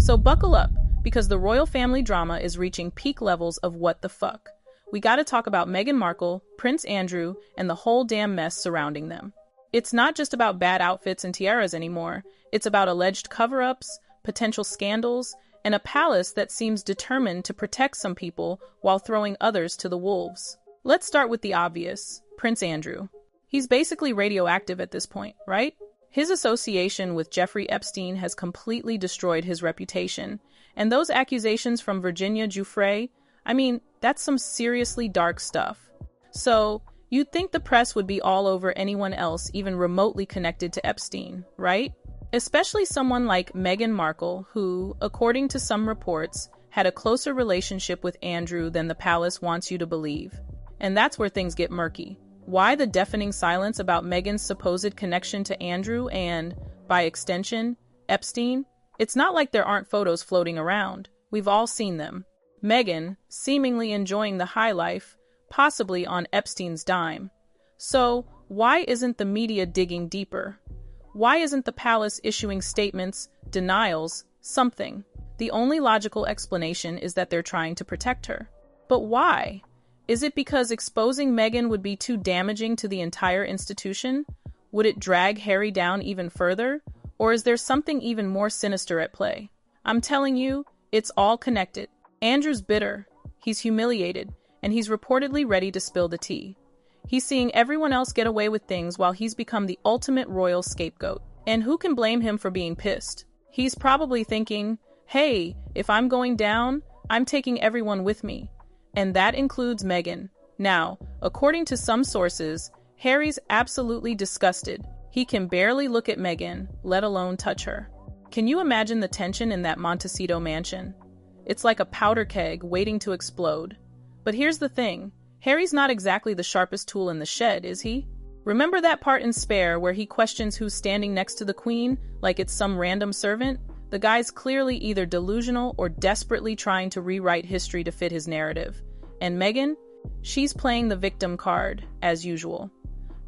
So buckle up, because the royal family drama is reaching peak levels of what the fuck. We gotta talk about Meghan Markle, Prince Andrew, and the whole damn mess surrounding them. It's not just about bad outfits and tiaras anymore. It's about alleged cover-ups, potential scandals, and a palace that seems determined to protect some people while throwing others to the wolves. Let's start with the obvious, Prince Andrew. He's basically radioactive at this point, right? His association with Jeffrey Epstein has completely destroyed his reputation, and those accusations from Virginia Giuffre, that's some seriously dark stuff. So, you'd think the press would be all over anyone else even remotely connected to Epstein, right? Especially someone like Meghan Markle, who, according to some reports, had a closer relationship with Andrew than the palace wants you to believe. And that's where things get murky. Why the deafening silence about Meghan's supposed connection to Andrew and, by extension, Epstein? It's not like there aren't photos floating around. We've all seen them. Meghan, seemingly enjoying the high life, possibly on Epstein's dime. So, why isn't the media digging deeper? Why isn't the palace issuing statements, denials, something? The only logical explanation is that they're trying to protect her. But why? Is it because exposing Meghan would be too damaging to the entire institution? Would it drag Harry down even further? Or is there something even more sinister at play? I'm telling you, it's all connected. Andrew's bitter, he's humiliated, and he's reportedly ready to spill the tea. He's seeing everyone else get away with things while he's become the ultimate royal scapegoat. And who can blame him for being pissed? He's probably thinking, hey, if I'm going down, I'm taking everyone with me. And that includes Meghan. Now, according to some sources, Harry's absolutely disgusted. He can barely look at Meghan, let alone touch her. Can you imagine the tension in that Montecito mansion? It's like a powder keg waiting to explode. But here's the thing. Harry's not exactly the sharpest tool in the shed, is he? Remember that part in Spare where he questions who's standing next to the Queen, like it's some random servant? The guy's clearly either delusional or desperately trying to rewrite history to fit his narrative. And Meghan? She's playing the victim card, as usual.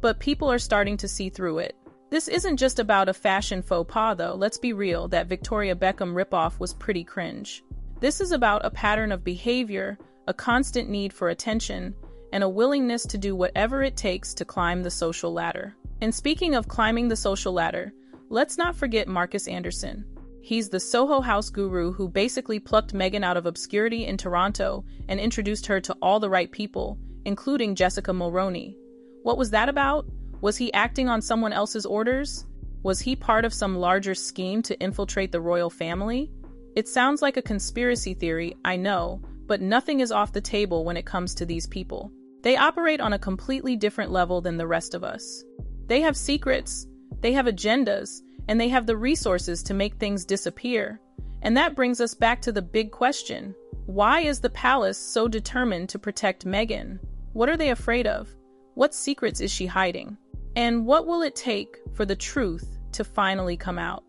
But people are starting to see through it. This isn't just about a fashion faux pas, though. Let's be real, that Victoria Beckham ripoff was pretty cringe. This is about a pattern of behavior, a constant need for attention, and a willingness to do whatever it takes to climb the social ladder. And speaking of climbing the social ladder, let's not forget Marcus Anderson. He's the Soho House guru who basically plucked Meghan out of obscurity in Toronto and introduced her to all the right people, including Jessica Mulroney. What was that about? Was he acting on someone else's orders? Was he part of some larger scheme to infiltrate the royal family? It sounds like a conspiracy theory, I know, but nothing is off the table when it comes to these people. They operate on a completely different level than the rest of us. They have secrets, they have agendas, and they have the resources to make things disappear. And that brings us back to the big question. Why is the palace so determined to protect Meghan? What are they afraid of? What secrets is she hiding? And what will it take for the truth to finally come out?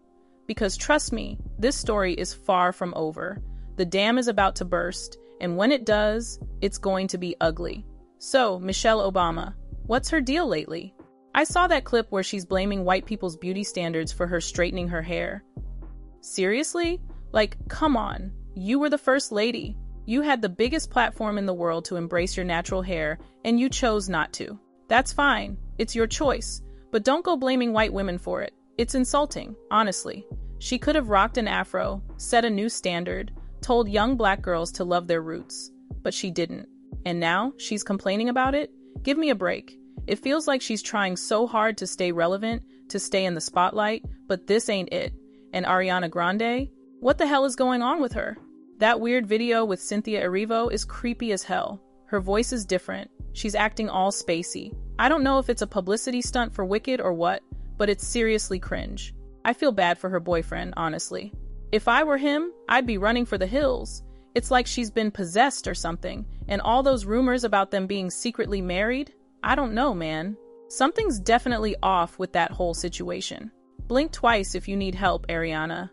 Because trust me, this story is far from over. The dam is about to burst, and when it does, it's going to be ugly. So, Michelle Obama, what's her deal lately? I saw that clip where she's blaming white people's beauty standards for her straightening her hair. Seriously? Like, come on. You were the first lady. You had the biggest platform in the world to embrace your natural hair, and you chose not to. That's fine. It's your choice. But don't go blaming white women for it. It's insulting, honestly. She could have rocked an afro, set a new standard, told young black girls to love their roots. But she didn't. And now, she's complaining about it? Give me a break. It feels like she's trying so hard to stay relevant, to stay in the spotlight, but this ain't it. And Ariana Grande? What the hell is going on with her? That weird video with Cynthia Erivo is creepy as hell. Her voice is different. She's acting all spacey. I don't know if it's a publicity stunt for Wicked or what, but it's seriously cringe. I feel bad for her boyfriend, honestly. If I were him, I'd be running for the hills. It's like she's been possessed or something, and all those rumors about them being secretly married? I don't know, man. Something's definitely off with that whole situation. Blink twice if you need help, Ariana.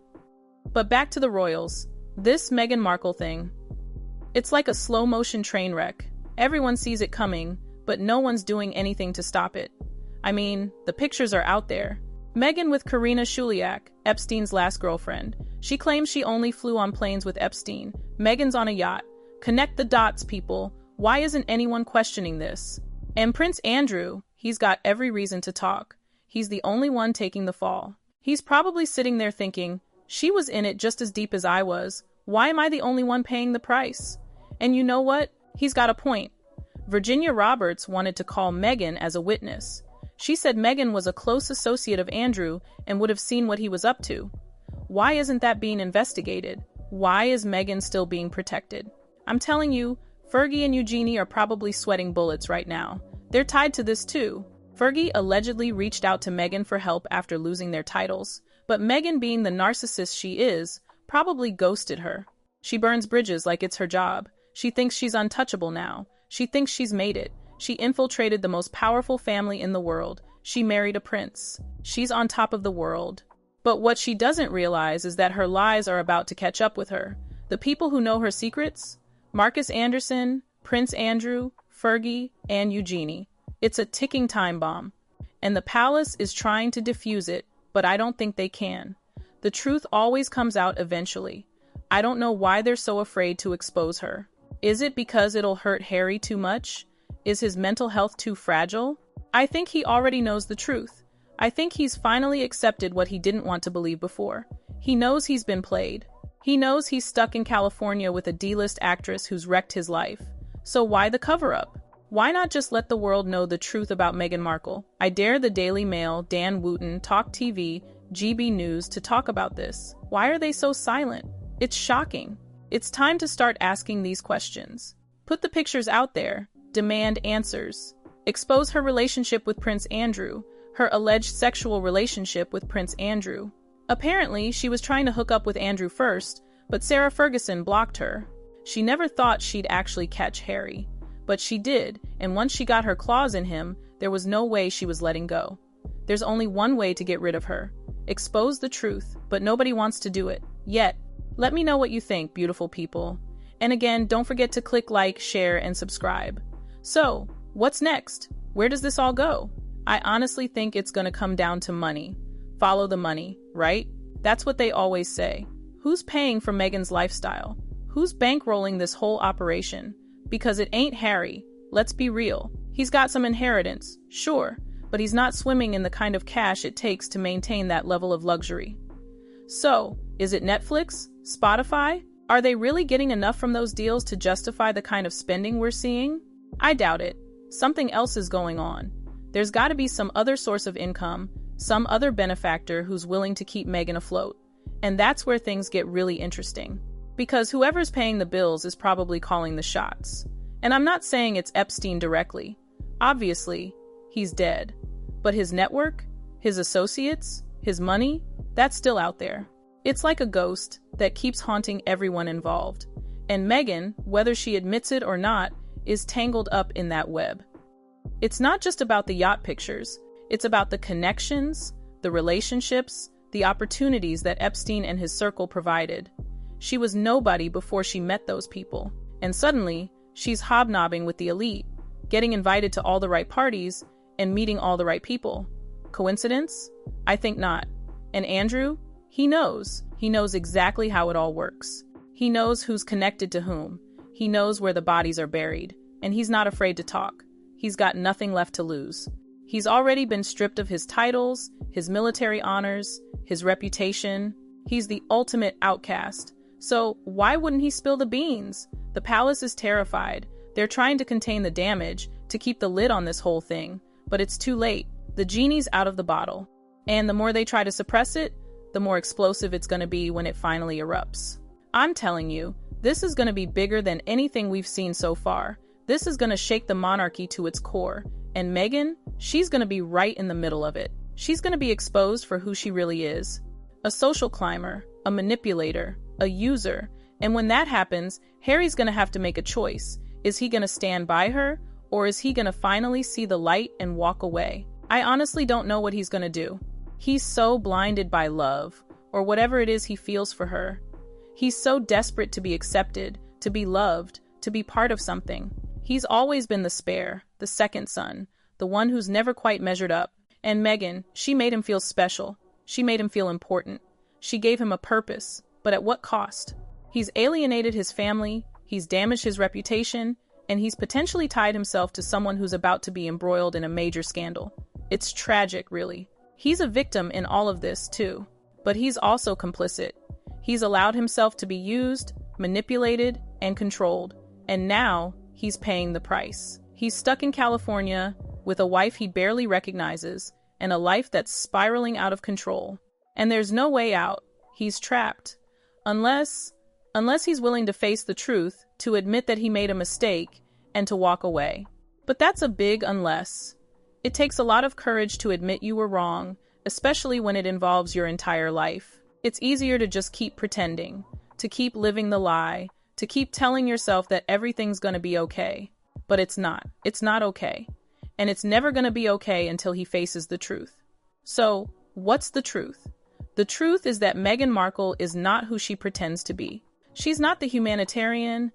But back to the royals. This Meghan Markle thing. It's like a slow-motion train wreck. Everyone sees it coming, but no one's doing anything to stop it. I mean, the pictures are out there. Meghan with Karina Shuliak, Epstein's last girlfriend. She claims she only flew on planes with Epstein. Meghan's on a yacht. Connect the dots, people. Why isn't anyone questioning this? And Prince Andrew, he's got every reason to talk. He's the only one taking the fall. He's probably sitting there thinking, she was in it just as deep as I was. Why am I the only one paying the price? And you know what? He's got a point. Virginia Roberts wanted to call Meghan as a witness. She said Meghan was a close associate of Andrew and would have seen what he was up to. Why isn't that being investigated? Why is Meghan still being protected? I'm telling you, Fergie and Eugenie are probably sweating bullets right now. They're tied to this too. Fergie allegedly reached out to Meghan for help after losing their titles, but Meghan, being the narcissist she is, probably ghosted her. She burns bridges like it's her job. She thinks she's untouchable now. She thinks she's made it. She infiltrated the most powerful family in the world. She married a prince. She's on top of the world. But what she doesn't realize is that her lies are about to catch up with her. The people who know her secrets? Marcus Anderson, Prince Andrew, Fergie, and Eugenie. It's a ticking time bomb. And the palace is trying to defuse it, but I don't think they can. The truth always comes out eventually. I don't know why they're so afraid to expose her. Is it because it'll hurt Harry too much? Is his mental health too fragile? I think he already knows the truth. I think he's finally accepted what he didn't want to believe before. He knows he's been played. He knows he's stuck in California with a D-list actress who's wrecked his life. So why the cover-up? Why not just let the world know the truth about Meghan Markle? I dare the Daily Mail, Dan Wooten, Talk TV, GB News to talk about this. Why are they so silent? It's shocking. It's time to start asking these questions. Put the pictures out there. Demand answers. Expose her relationship with Prince Andrew, her alleged sexual relationship with Prince Andrew. Apparently, she was trying to hook up with Andrew first, but Sarah Ferguson blocked her. She never thought she'd actually catch Harry. But she did, and once she got her claws in him, there was no way she was letting go. There's only one way to get rid of her. Expose the truth, but nobody wants to do it. Yet. Let me know what you think, beautiful people. And again, don't forget to click like, share, and subscribe. So, what's next? Where does this all go? I honestly think it's going to come down to money. Follow the money, right? That's what they always say. Who's paying for Meghan's lifestyle? Who's bankrolling this whole operation? Because it ain't Harry. Let's be real. He's got some inheritance, sure, but he's not swimming in the kind of cash it takes to maintain that level of luxury. So, is it Netflix? Spotify? Are they really getting enough from those deals to justify the kind of spending we're seeing? I doubt it. Something else is going on. There's got to be some other source of income, some other benefactor who's willing to keep Meghan afloat. And that's where things get really interesting. Because whoever's paying the bills is probably calling the shots. And I'm not saying it's Epstein directly. Obviously, he's dead. But his network, his associates, his money, that's still out there. It's like a ghost that keeps haunting everyone involved. And Meghan, whether she admits it or not, is tangled up in that web. It's not just about the yacht pictures. It's about the connections, the relationships, the opportunities that Epstein and his circle provided. She was nobody before she met those people. And suddenly, she's hobnobbing with the elite, getting invited to all the right parties, and meeting all the right people. Coincidence? I think not. And Andrew? He knows. He knows exactly how it all works. He knows who's connected to whom. He knows where the bodies are buried. And he's not afraid to talk. He's got nothing left to lose. He's already been stripped of his titles, his military honors, his reputation. He's the ultimate outcast. So why wouldn't he spill the beans? The palace is terrified. They're trying to contain the damage, to keep the lid on this whole thing. But it's too late. The genie's out of the bottle. And the more they try to suppress it, the more explosive it's going to be when it finally erupts. I'm telling you, this is going to be bigger than anything we've seen so far. This is going to shake the monarchy to its core. And Meghan, she's going to be right in the middle of it. She's going to be exposed for who she really is. A social climber, a manipulator, a user. And when that happens, Harry's going to have to make a choice. Is he going to stand by her, or is he going to finally see the light and walk away? I honestly don't know what he's going to do. He's so blinded by love, or whatever it is he feels for her. He's so desperate to be accepted, to be loved, to be part of something. He's always been the spare, the second son, the one who's never quite measured up. And Meghan, she made him feel special. She made him feel important. She gave him a purpose, but at what cost? He's alienated his family, he's damaged his reputation, and he's potentially tied himself to someone who's about to be embroiled in a major scandal. It's tragic, really. He's a victim in all of this, too. But he's also complicit. He's allowed himself to be used, manipulated, and controlled. And now, he's paying the price. He's stuck in California with a wife he barely recognizes and a life that's spiraling out of control. And there's no way out. He's trapped. Unless he's willing to face the truth, to admit that he made a mistake, and to walk away. But that's a big unless. It takes a lot of courage to admit you were wrong, especially when it involves your entire life. It's easier to just keep pretending, to keep living the lie, to keep telling yourself that everything's gonna be okay. But it's not. It's not okay. And it's never gonna be okay until he faces the truth. So, what's the truth? The truth is that Meghan Markle is not who she pretends to be. She's not the humanitarian,